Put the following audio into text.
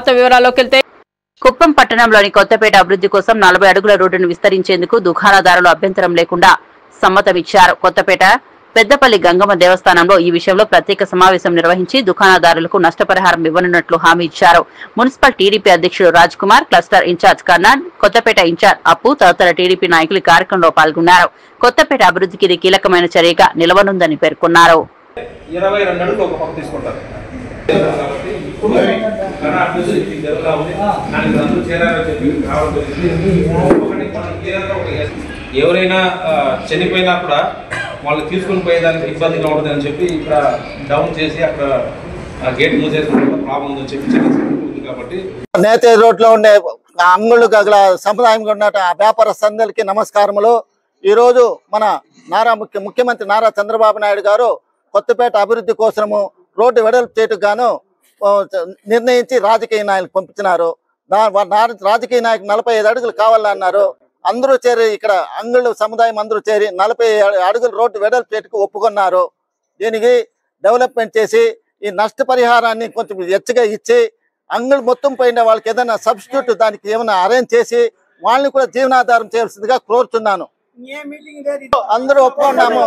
వార్త వివరాల్లోకి వెళ్తే కుప్పం పట్టణంలోని కొత్తపేట అభివృద్ధి కోసం 40 అడుగుల రోడ్డును విస్తరించేందుకు దుకాణదారులు అభ్యంతరం లేకుండా సమ్మతమిచ్చారు. కొత్తపేట పెద్దపల్లి గంగమ్మ దేవస్థానంలో ఈ విషయంలో ప్రత్యేక సమావేశం నిర్వహించి దుకాణదారులకు నష్టపరిహారం ఇవ్వనున్నట్లు హామీ ఇచ్చారు. మున్సిపల్ టీడీపీ అధ్యక్షుడు Raj Kumar, cluster incharge Karnad, Kothapeta incharge Appu తదితర టీడీపీ నాయకులు కార్యక్రమంలో పాల్గొన్నారు. కొత్తపేట అభివృద్ధికి ఇది కీలకమైన చర్యగా నిలవనుందని పేర్కొన్నారు. ఎవరైనా చనిపోయినా కూడా వాళ్ళు తీసుకుని పోయేదానికి ఇబ్బందిగా ఉంటుందని చెప్పి ఇక్కడ డౌన్ చేసి అక్కడ గేట్ మూసేసుకుంటే ప్రాబ్లం ఉందని చెప్పి కాబట్టి నేతే రోడ్లో ఉండే అంగుళ్ళు గగల సంప్రదాయంగా ఉన్న వ్యాపారస్తులందరికీ నమస్కారములు. ఈరోజు మన ముఖ్యమంత్రి నారా చంద్రబాబు నాయుడు గారు కొత్తపేట అభివృద్ధి కోసము రోడ్డు వెడల్పు చేయటకు గాను నిర్ణయించి రాజకీయ నాయకులు పంపించినారు. రాజకీయ నాయకులు 45 అడుగులు కావాలన్నారు. అందరూ చేరి ఇక్కడ అంగుళ్ళు సముదాయం అందరూ చేరి 40 అడుగులు రోడ్డు వెడల్పు చేయటకు ఒప్పుకున్నారు. దీనికి డెవలప్మెంట్ చేసి ఈ నష్టపరిహారాన్ని కొంచెం ఎచ్చగా ఇచ్చి అంగుళ్ళు మొత్తం పోయిన వాళ్ళకి ఏదైనా సబ్స్టిట్యూట్ దానికి ఏమైనా అరేంజ్ చేసి వాళ్ళని కూడా జీవనాధారం చేయాల్సిందిగా కోరుతున్నాను. అందరూ ఒప్పుకున్నాము.